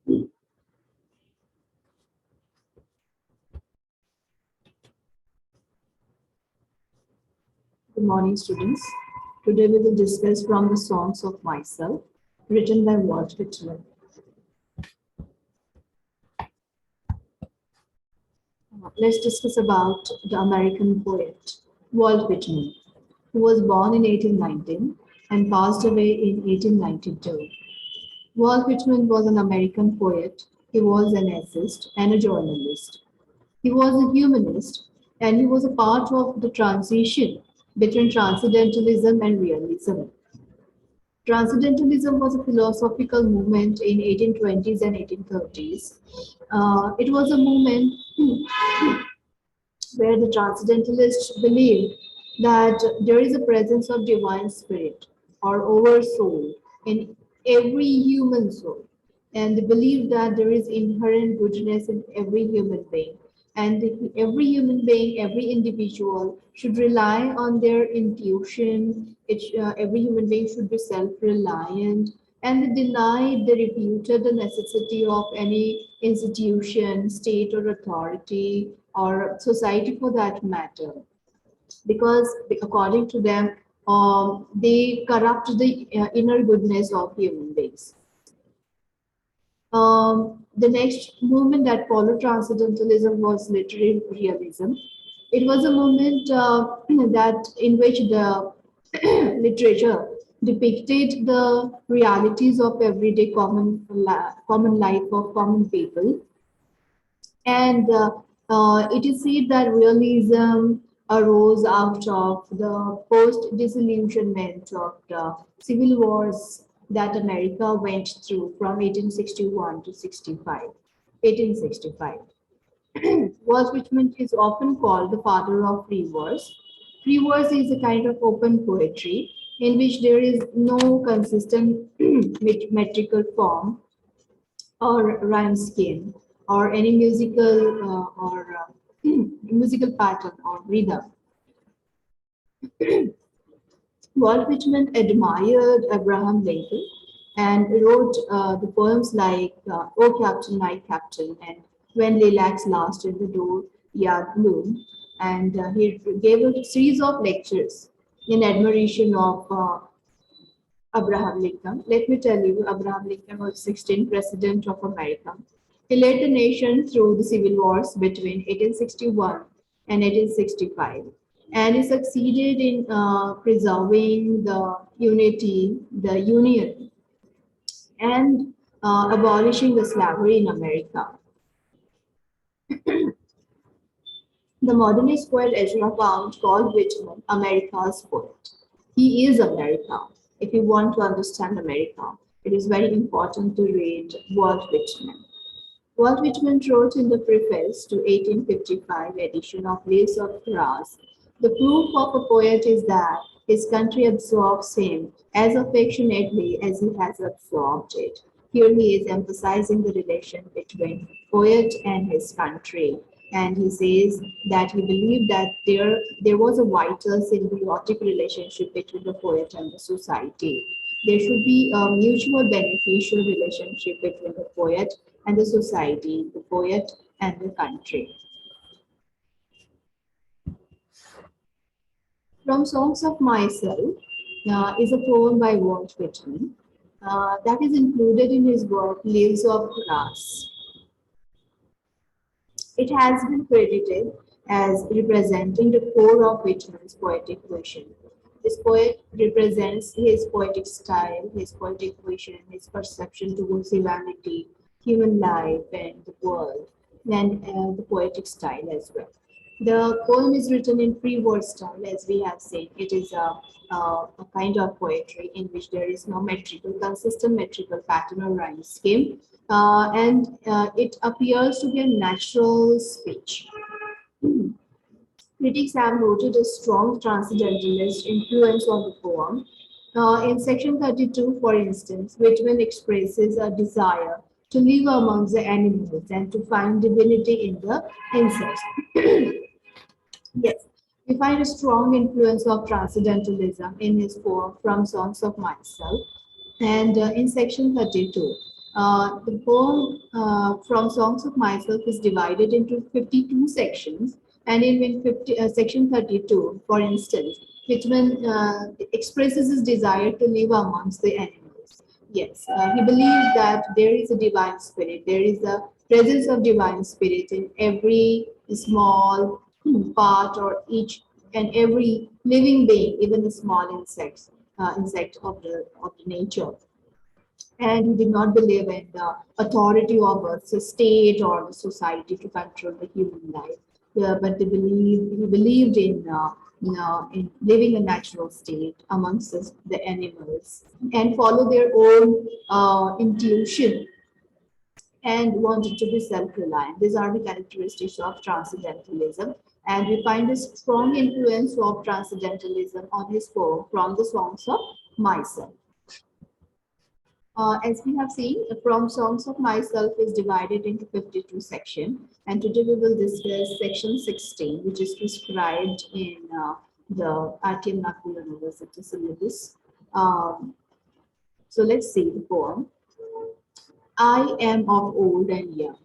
Good morning, students. Today we will discuss from the Songs of Myself, written by Whitman. Let's discuss about the American poet Walt Whitman, who was born in 1819 and passed away in 1892. Walt Whitman was an American poet. He was an essayist and a journalist. He was a humanist, and he was a part of the transition between transcendentalism and realism. Transcendentalism was a philosophical movement in 1820s and 1830s. It was a movement where the transcendentalists believed that there is a presence of divine spirit or oversoul in every human soul, and they believe that there is inherent goodness in every human being, and every human being, every individual should rely on their intuition. Every human being should be self-reliant, and they denied, they refuted the necessity of any institution, state or authority or society for that matter, because according to them, they corrupt the inner goodness of human beings. The next movement that followed transcendentalism was literary realism. It was a movement that in which the literature depicted the realities of everyday common life of common people, and it is said that realism arose out of the post-disillusionment of the civil wars that America went through from 1861 to 65, 1865. Walt Whitman is often called the father of free verse. Free verse is a kind of open poetry in which there is no consistent metrical form or rhyme scheme or any musical pattern or rhythm. Walt Whitman admired Abraham Lincoln and wrote the poems like "O Captain, My Captain" and "When Lilacs Last in the Dooryard Bloom," and he gave a series of lectures in admiration of Abraham Lincoln. Let me tell you, Abraham Lincoln was 16th President of America. He led the nation through the civil wars between 1861 and 1865, and he succeeded in preserving the unity, the union, and abolishing the slavery in America. The modernist poet Ezra Pound called Whitman America's poet. He is America. If you want to understand America, it is very important to read Walt Whitman. Walt Whitman wrote in the preface to 1855 edition of Leaves of Grass, "The proof of a poet is that his country absorbs him as affectionately as he has absorbed it." Here he is emphasizing the relation between poet and his country. And he says that he believed that there was a vital symbiotic relationship between the poet and the society. There should be a mutual beneficial relationship between the poet and the society, the poet and the country. From Songs of Myself is a poem by Walt Whitman that is included in his work Leaves of Grass. It has been credited as representing the core of Whitman's poetic vision. This poet represents his poetic style, his poetic vision, his perception towards humanity, human life, and the world, and the poetic style as well. The poem is written in free verse style, as we have said. It is a kind of poetry in which there is no consistent metrical pattern or rhyme scheme, and it appears to be a natural speech. Critics have noted a strong transcendentalist influence on the poem. In section 32, for instance, Whitman expresses a desire to live among the animals and to find divinity in the insects. Yes, we find a strong influence of transcendentalism in his poem From Songs of Myself. And in section 32, The poem from Songs of Myself is divided into 52 sections, and in section 32, for instance, Whitman expresses his desire to live amongst the animals. Yes, he believes that there is a divine spirit, there is a presence of divine spirit in every small part or each and every living being, even the small insect of the nature. And he did not believe in the authority of a state or the society to control the human life. But he believed in living a natural state amongst the animals and follow their own intuition and wanted to be self-reliant. These are the characteristics of transcendentalism. And we find a strong influence of transcendentalism on his poem from the Songs of Myself. As we have seen, From Songs of Myself is divided into 52 sections. And today we will discuss section 16, which is prescribed in the RTM Nagpur University syllabus. So let's see the poem. I am of old and young,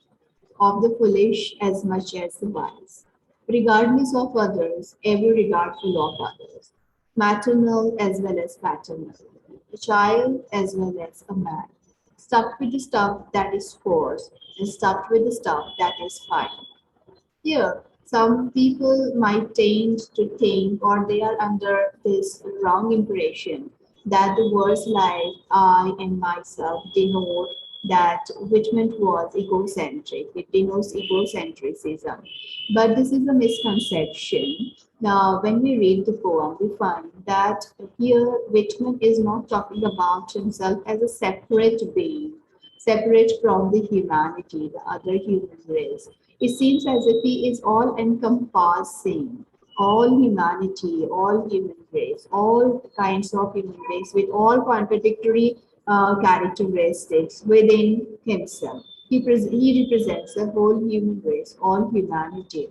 of the foolish as much as the wise, regardless of others, ever regardful of others, maternal as well as paternal, a child as well as a man, stuck with the stuff that is coarse and stuck with the stuff that is fine. Here, some people might tend to think, or they are under this wrong impression, that the words like I and myself denote that Whitman was egocentric. It denotes egocentrism. But this is a misconception. Now, when we read the poem, we find that here Whitman is not talking about himself as a separate being, separate from the humanity, the other human race. It seems as if he is all encompassing all humanity, all human race, all kinds of human race with all contradictory characteristics within himself. He represents the whole human race, all humanity.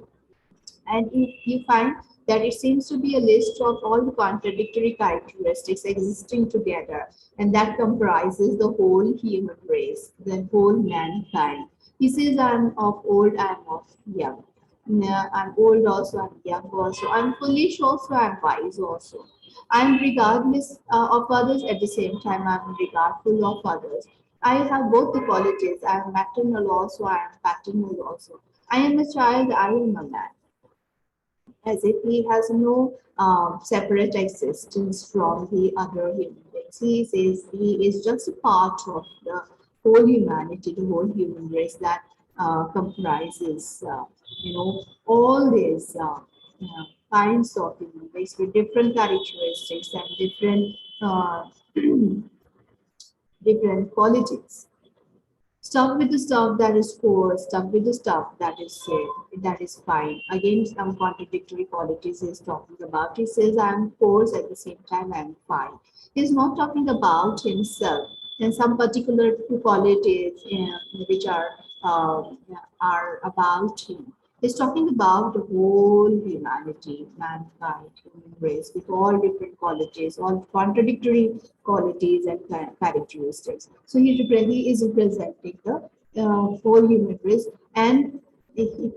And if you find that it seems to be a list of all the contradictory characteristics existing together, and that comprises the whole human race, the whole mankind. He says, I'm of old, I'm of young. Yeah, I'm old also, I'm young also, I'm foolish also, I'm wise also. I'm regardless of others at the same time, I'm regardful of others. I have both the qualities. I am maternal also, I am paternal also. I am a child, I am a man, as if he has no separate existence from the other human beings. He says he is just a part of the whole humanity, the whole human race that comprises, all these kinds of human race with different characteristics and different uh, different qualities. Stuff with the stuff that is poor, stuff with the stuff that is safe, that is fine. Again, some contradictory qualities he's talking about. He says, I'm poor, at the same time, I'm fine. He's not talking about himself and some particular qualities which are about him. He's talking about the whole humanity, mankind, human race, with all different qualities, all contradictory qualities and characteristics. So he is representing the whole human race, and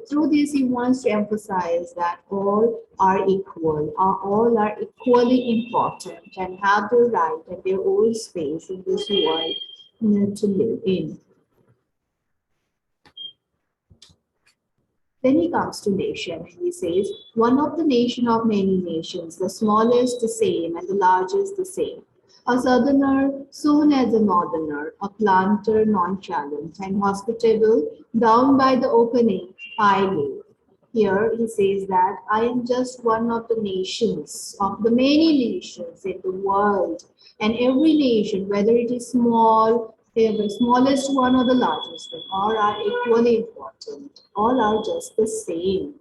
through this he wants to emphasize that all are equal, all are equally important and have their right and their own space in this world to live in. Then he comes to nation and he says, one of the nation of many nations, the smallest the same and the largest the same. A southerner soon as a northerner, a planter nonchalant and hospitable, down by the opening I live. Here he says that I am just one of the nations, of the many nations in the world. And every nation, whether it is small, the smallest one or the largest one, all are equally important. All are just the same.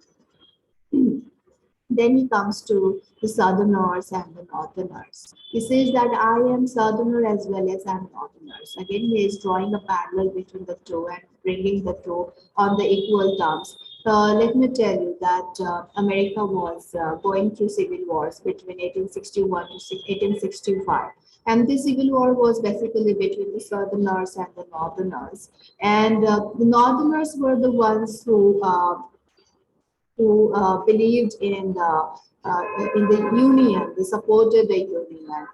Then he comes to the southerners and the northerners. He says that I am southerner as well as I am northerners. Again, he is drawing a parallel between the two and bringing the two on the equal terms. Let me tell you that America was going through civil wars between 1861 to 1865. And the civil war was basically between the Southerners and the Northerners. And the Northerners were the ones who believed in the union. They supported the union.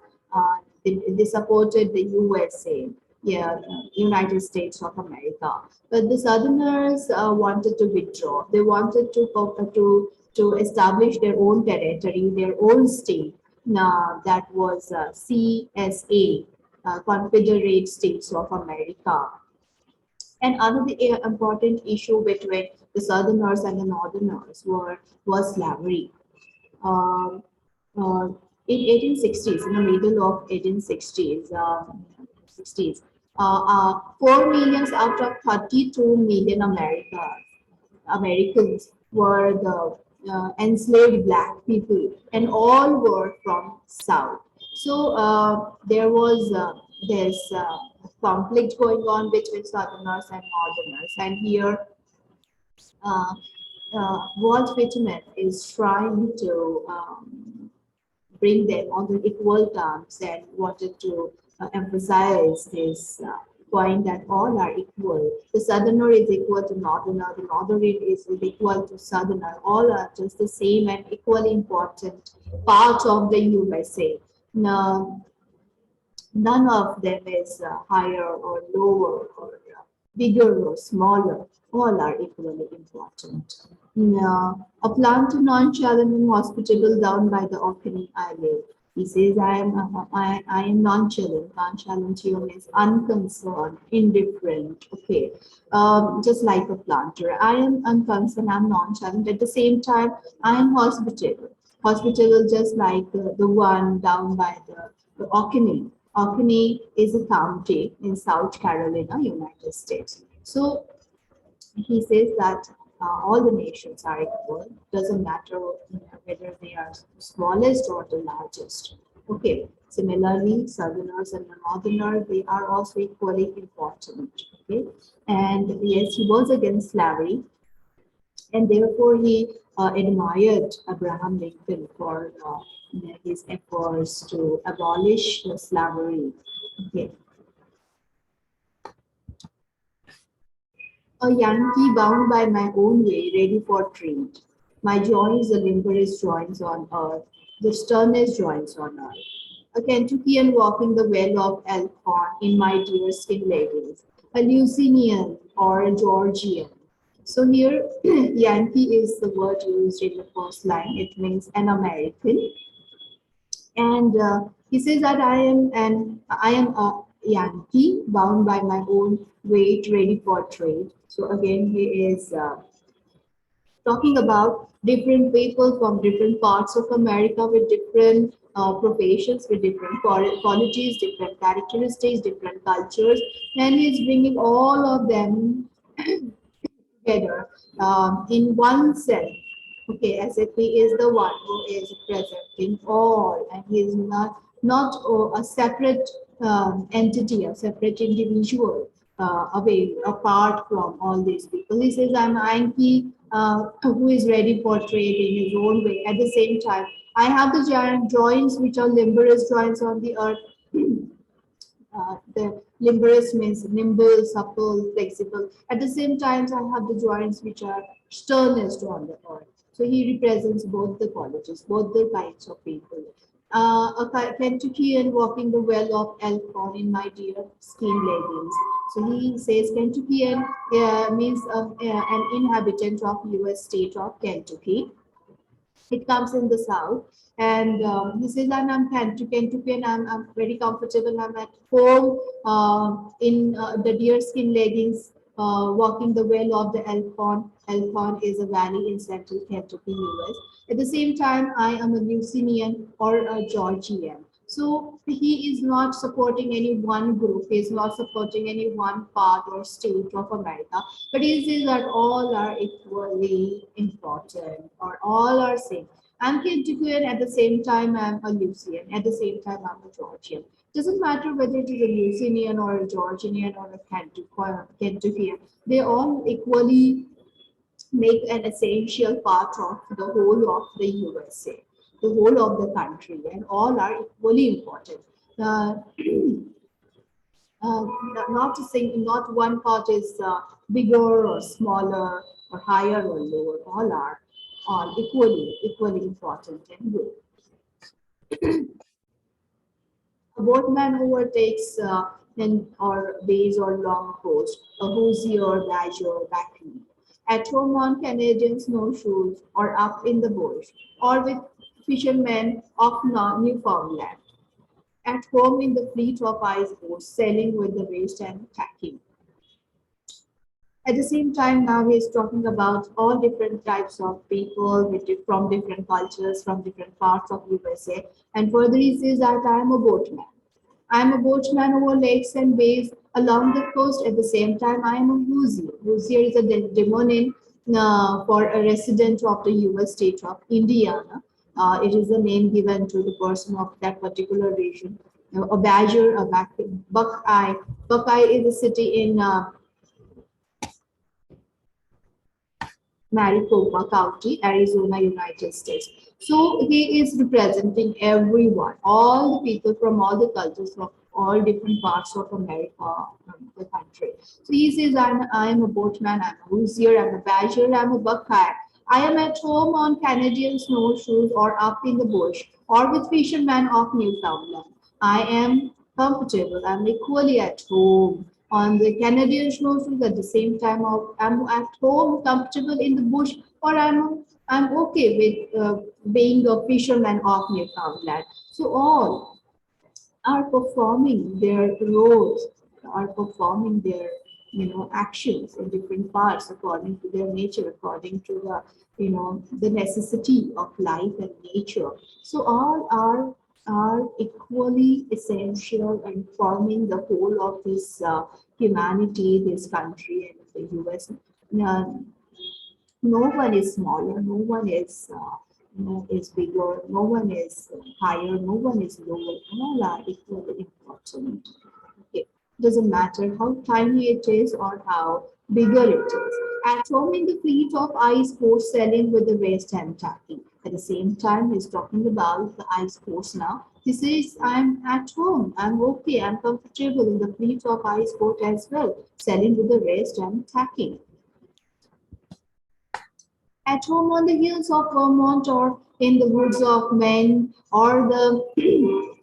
They supported the USA, yeah, United States of America. But the Southerners wanted to withdraw. They wanted to establish their own territory, their own state. Now that was CSA, Confederate States of America. And another important issue between the Southerners and the Northerners was slavery. Um, uh, in 1860s, in the middle of 1860s, 60s, 4 million out of 32 million Americans were the enslaved black people, and all were from South. So there was this conflict going on between Southerners and Northerners, and here uh, Walt Whitman is trying to bring them on the equal terms and wanted to emphasize this point that all are equal. The Southerner is equal to Northerner, the Northerner is equal to Southerner. All are just the same and equally important part of the USA. Now, none of them is higher or lower or bigger or smaller. All are equally important. Now, a plant to nonchalant and hospitable down by the Orkney Island. He says, I am nonchalant. Nonchalant here means unconcerned, indifferent. Okay, just like a planter. I am unconcerned, I'm nonchalant. At the same time, I am hospitable. Hospitable just like the one down by the Orkney. Orkney is a county in South Carolina, United States. So he says that all the nations are equal. Doesn't matter whether they are the smallest or the largest. Okay. Similarly, Southerners and the Northerners, they are also equally important. Okay. And yes, he was against slavery, and therefore he admired Abraham Lincoln for his efforts to abolish slavery. Okay. A Yankee bound by my own way, ready for trade. My joints, the limberest joints on earth, the sternest joints on earth. A Kentuckian walking the well of Elkhorn in my deerskin leggings. A Lusinian or a Georgian. So here, Yankee is the word used in the first line. It means an American. And he says that I am a Yankee bound by my own weight, ready for trade. So again, he is talking about different people from different parts of America with different professions, with different qualities, different characteristics, different cultures, and he's bringing all of them together in one cell. Okay, as if he is the one who is presenting all, and he is not a separate entity, a separate individual away apart from all these people. He says, "I'm Yankee who is ready for trade in his own way. At the same time, I have the giant joints which are limberest joints on the earth." The limberous means nimble, supple, flexible. At the same time, I have the joints which are sternest on the earth. So he represents both the qualities, both the kinds of people. A Kentuckian walking the well of Elkhorn in my deer skin leggings. So he says Kentuckian means an inhabitant of U.S. state of Kentucky. It comes in the south, and he says, and I'm Kentucky, and I'm very comfortable. I'm at home in the deerskin leggings, walking the well of the Elkhorn. Elkhorn is a valley in central Kentucky, US. At the same time, I am a Lusinian or a Georgian. So he is not supporting any one group. He is not supporting any one part or state of America. But he says that all are equally important or all are same. I'm Kentuckian, at the same time I'm a Lucian, at the same time I'm a Georgian. Doesn't matter whether it is a Lucinian or a Georgian or a Kentuckian, they all equally make an essential part of the whole of the USA, the whole of the country, and all are equally important. uh, uh, not to say not one part is bigger or smaller or higher or lower. All are all equally important and good. A boatman overtakes in or bays or long coast, a hoosier, badger, backley. At home on Canadian snowshoes or up in the bush, or with fishermen of Newfoundland. At home in the fleet of ice boats, sailing with the waist and tacking. At the same time, now he's talking about all different types of people from different cultures, from different parts of USA. And further, he says that I am a boatman. I am a boatman over lakes and bays along the coast. At the same time, I am a hoosier. Hoosier is a demonym for a resident of the U.S. state of Indiana. It is a name given to the person of that particular region. A badger, buckeye. Buckeye is a city in Maricopa County, Arizona, United States. So he is representing everyone, all the people from all the cultures from all different parts of America, the country. So he says, I'm a boatman, I'm a hoosier, I'm a badger, I'm a buckeye. I am at home on Canadian snowshoes or up in the bush or with fishermen of Newfoundland. I am comfortable, I'm equally at home on the Canadian snowshoes at the same time I'm at home comfortable in the bush or I'm okay with being a fisherman of Newfoundland. So all are performing their roles, are performing their actions in different parts according to their nature, according to the the necessity of life and nature. So all are equally essential and forming the whole of this humanity, this country, and the U.S. No one is smaller, no one is is bigger, no one is higher, no one is lower. All are equally important. Okay. Doesn't matter how tiny it is or how bigger it is. At home in the fleet of ice boats sailing with the waist and tacking. At the same time, he's talking about the ice boats now. He says, I'm at home, I'm okay, I'm comfortable in the fleet of ice boat as well, sailing with the waist and tacking. At home on the hills of Vermont or in the woods of Maine or the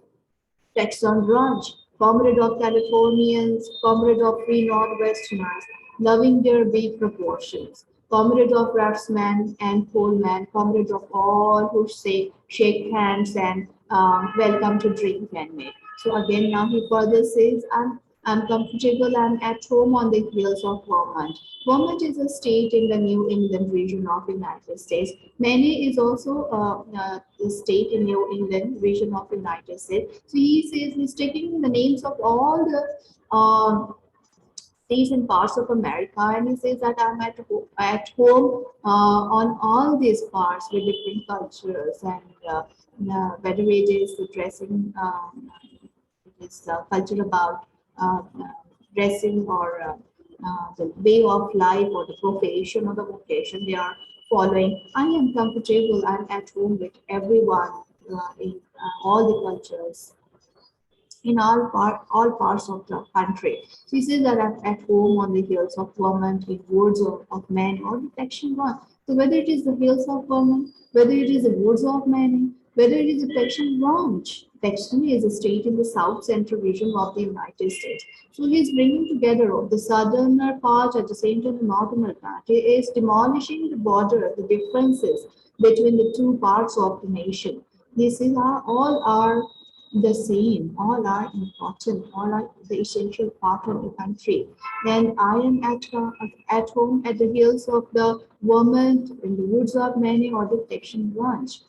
Texan ranch, comrade of Californians, comrade of free Northwesterners, loving their big proportions, comrade of craftsmen and polemen, comrade of all who say shake hands and welcome to drink and make. So again, now he further says, I'm comfortable. I'm at home on the hills of Vermont. Vermont is a state in the New England region of the United States. Maine is also a state in New England region of the United States. So he says he's taking the names of all the states and parts of America, and he says that I'm at home on all these parts with different cultures and whether it is the dressing, it is culture about dressing or the way of life or the profession or the vocation they are following. I am comfortable. I'm at home with everyone in all the cultures in all parts of the country. She says that I'm at home on the hills of Vermont, in woods of Maine, or the Section 1. So whether it is the hills of Vermont, whether it is the woods of Maine, whether it is the Section Ranch. Texan is a state in the south central region of the United States. So he is bringing together the southerner part at the same time the northerner part. He is demolishing the border, the differences between the two parts of the nation. These are all are the same, all are important, all are the essential part of the country. And I am at home at the hills of the Vermont, in the woods of Maine, or the Texan Ranch.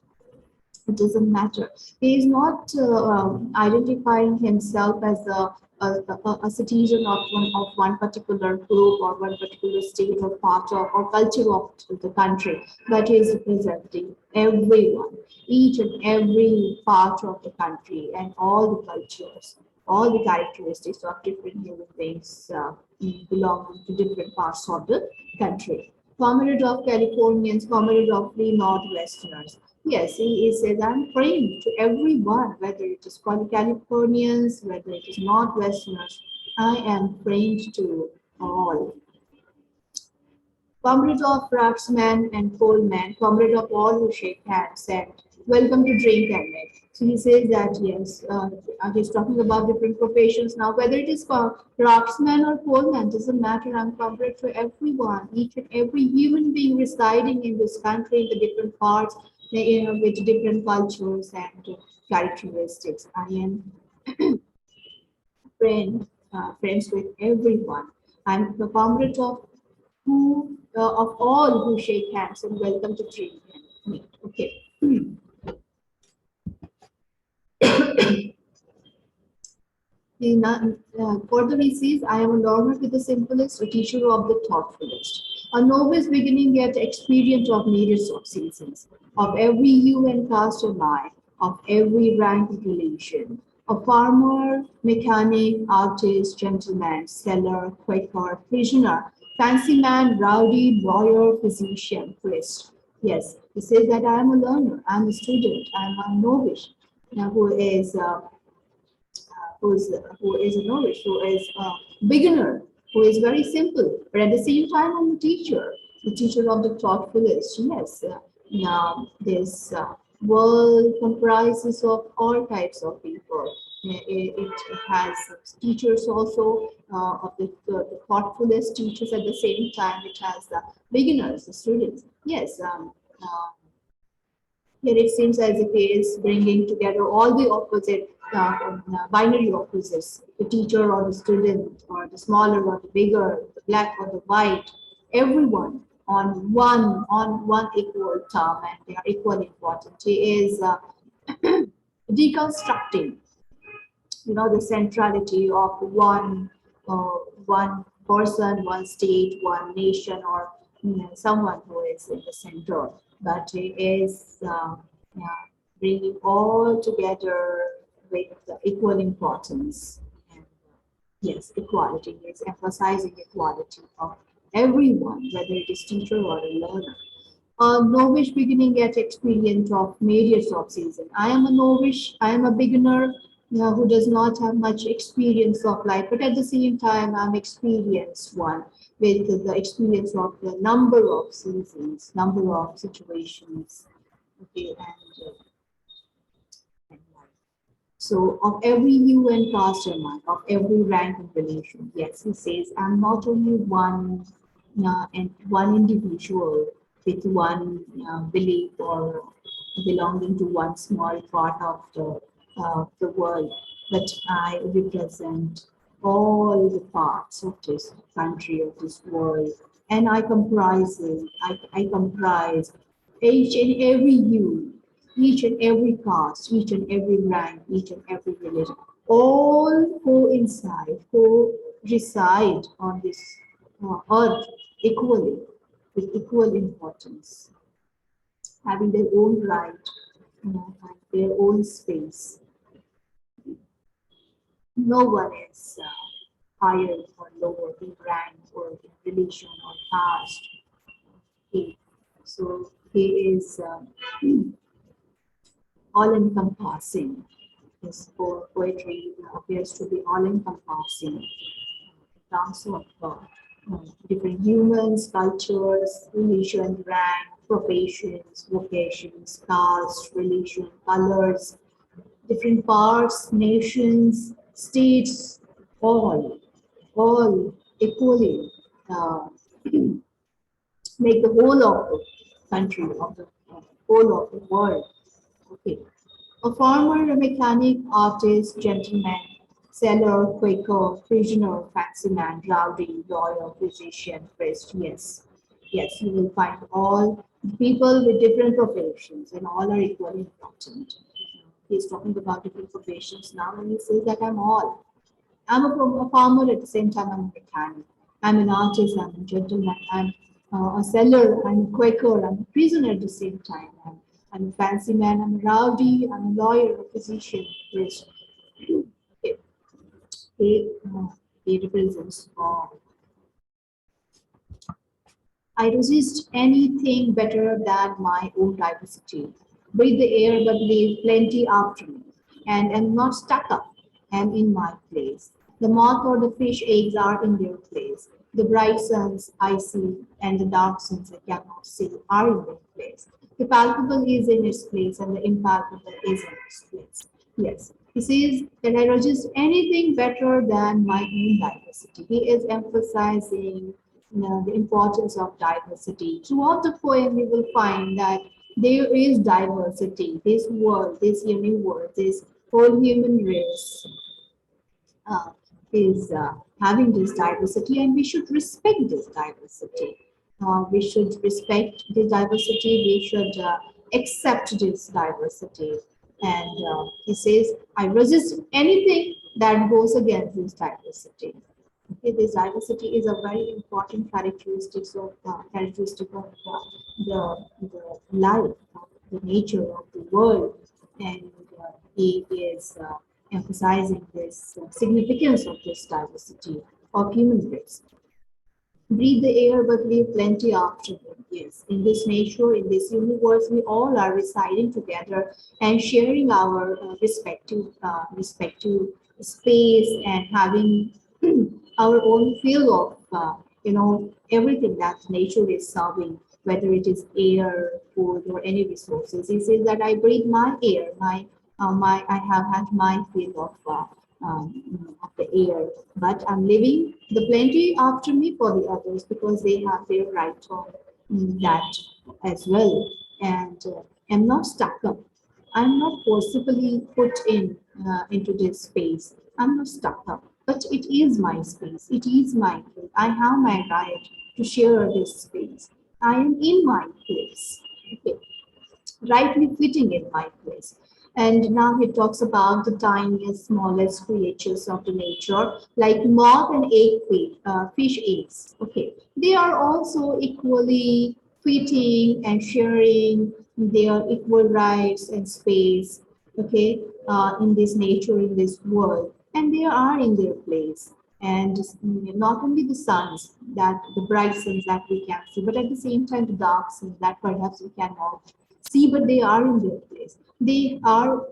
It doesn't matter. He is not identifying himself as a citizen of one particular group or one particular state or part of or culture of the country, but he is representing everyone, each and every part of the country and all the cultures, all the characteristics of different human beings belonging to different parts of the country. Comrade of Californians, comrade of free Northwesterners. Yes, he says, I'm praying to everyone, whether it is Californians, whether it is Northwesterners, I am praying to all. Comrade of craftsmen and coalmen, comrade of all who shake hands, and welcome to drink and make. So he says that yes, he's talking about different professions now. Whether it is craftsman or coalman, doesn't matter. I'm comrade for everyone, each and every human being residing in this country in the different parts, with different cultures and characteristics. I am friends with everyone. I'm the comrade of all who shake hands and welcome to drink and meet. Okay. Further he says, I am a learner to the simplest, a teacher of the thoughtfulest. A novice beginning yet experienced of myriads of seasons, of every hue and caste of life, of every rank and relation. A farmer, mechanic, artist, gentleman, seller, quaker, prisoner, fancy man, rowdy, lawyer, physician, priest. Yes, he says that I am a learner, I am a student, I am a novice who is a novice, who is a beginner, who is very simple, but at the same time, I'm a teacher, the teacher of the thoughtfulest. Yes, now this world comprises of all types of people. It has teachers also of the thoughtfulest teachers at the same time. It has the beginners, the students. Yes, here it seems as if he is bringing together all the opposite, binary opposites, the teacher or the student, or the smaller or the bigger, the black or the white, everyone on one equal term, and they are equally important. He is deconstructing, the centrality of uh, one person, one state, one nation, or someone who is in the center. But it is bringing all together with the equal importance. And yes, equality is emphasizing equality of everyone, whether it is teacher or a learner. A novice beginning at experience of myriads of season. I am a novice, I am a beginner who does not have much experience of life, but at the same time, I'm experienced one with the experience of the number of seasons, number of situations. Okay, and so of every hue and caste and mind, of every rank and relation. Yes, he says, I'm not only one and one individual with one belief or belonging to one small part of the world, but I represent all the parts of this country, of this world, and I comprise each and every hue, each and every caste, each and every rank, each and every religion, all reside on this earth equally, with equal importance, having their own right, and their own space. No one is higher or lower in rank or in religion or caste. Okay. So he is all-encompassing. His poetry appears to be all-encompassing in terms of different humans, cultures, religion, rank, professions, vocations, caste, religion, colors, different parts, nations, states, all equally uh, make the whole of the country, of the whole of the world. Okay. A farmer, a mechanic, artist, gentleman, seller, quaker, prisoner, fancy man, rowdy, lawyer, physician, priest. Yes, yes, you will find all people with different professions, and all are equally important. He's talking about different professions now, and he says that I'm all. I'm a farmer at the same time. I'm a mechanic. I'm an artist. I'm a gentleman. I'm a seller. I'm a quaker. I'm a prisoner at the same time. I'm a fancy man. I'm a rowdy. I'm a lawyer, a physician. Yes. Okay. He represents all. I resist anything better than my own diversity. Breathe the air, but leave plenty after me, and am not stuck up, am in my place. The moth or the fish eggs are in their place. The bright suns I see and the dark suns I cannot see are in their place. The palpable is in its place and the impalpable is in its place. Yes, he says that I resist anything better than my own diversity. He is emphasizing, the importance of diversity. Throughout the poem, you will find that there is diversity. This world, this universe, this whole human race uh, is having this diversity, and we should respect this diversity. We should respect this diversity. We should accept this diversity. And he says, I resist anything that goes against this diversity. Okay, this diversity is a very important characteristic of the life, of the nature of the world, and he is emphasizing this significance of this diversity of human race. Breathe the air, but leave plenty after them. Yes, in this nature, in this universe, we all are residing together and sharing our respective space and having our own feel of everything that nature is serving, whether it is air, food, or any resources. He says that I breathe my air, my I have had my feel of the air, but I'm leaving the plenty after me for the others because they have their right on that as well. And I'm not stuck up. I'm not forcibly put into this space. I'm not stuck up, but it is my space. It is my place. I have my right to share this space. I am in my place. Okay, rightly fitting in my place. And now he talks about the tiniest, smallest creatures of the nature, like moth and fish eggs. Okay, they are also equally fitting and sharing their equal rights and space. Okay, in this nature, in this world, and they are in their place. And not only the suns, that the bright suns that we can see, but at the same time the dark suns that perhaps we cannot see, but they are in their place. They are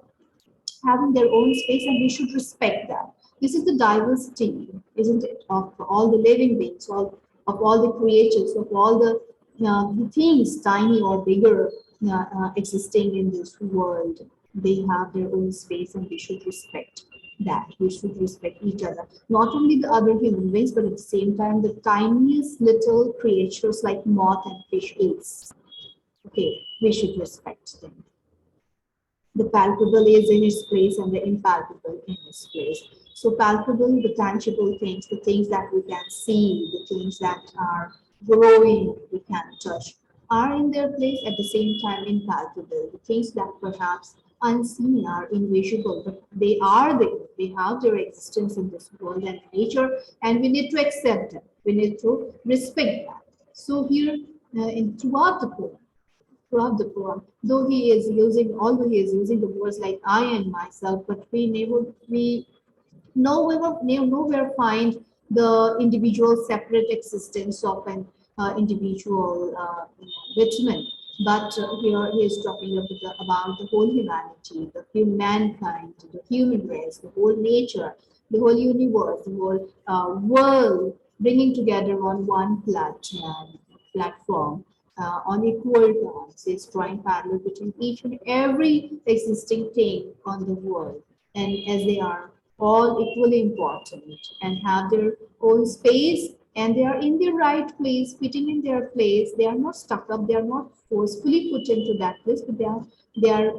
having their own space, and we should respect that. This is the diversity, isn't it, of all the living beings, of all the creatures, of all the things, tiny or bigger, existing in this world. They have their own space, and we should respect that. We should respect each other, not only the other human beings, but at the same time, the tiniest little creatures like moth and fish eggs. Okay, we should respect them. The palpable is in its place and the impalpable in its place. So palpable, the tangible things, the things that we can see, the things that are growing, we can touch, are in their place. At the same time impalpable, the things that perhaps unseen are invisible, but they are there. They have their existence in this world and nature, and we need to accept them. We need to respect that. So here, throughout the poem, though he is using, although he is using the words like I and myself, but we nowhere find the individual separate existence of an individual Whitman. But here he is talking about the whole humanity, mankind, the human race, the whole nature, the whole universe, the whole world, bringing together on one platform on equal terms, is drawing parallel between each and every existing thing on the world, and as they are all equally important and have their own space, and they are in their right place, fitting in their place. They are not stuck up, they are not forcefully put into that place, but they are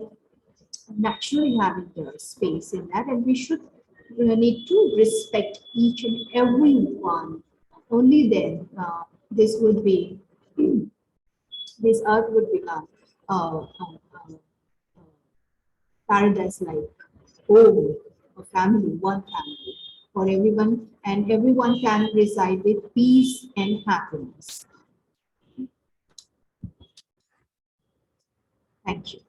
naturally having their space in that, and we should need to respect each and every one. Only then this would be this earth would become paradise like home, a family, one family for everyone, and everyone can reside with peace and happiness. Thank you.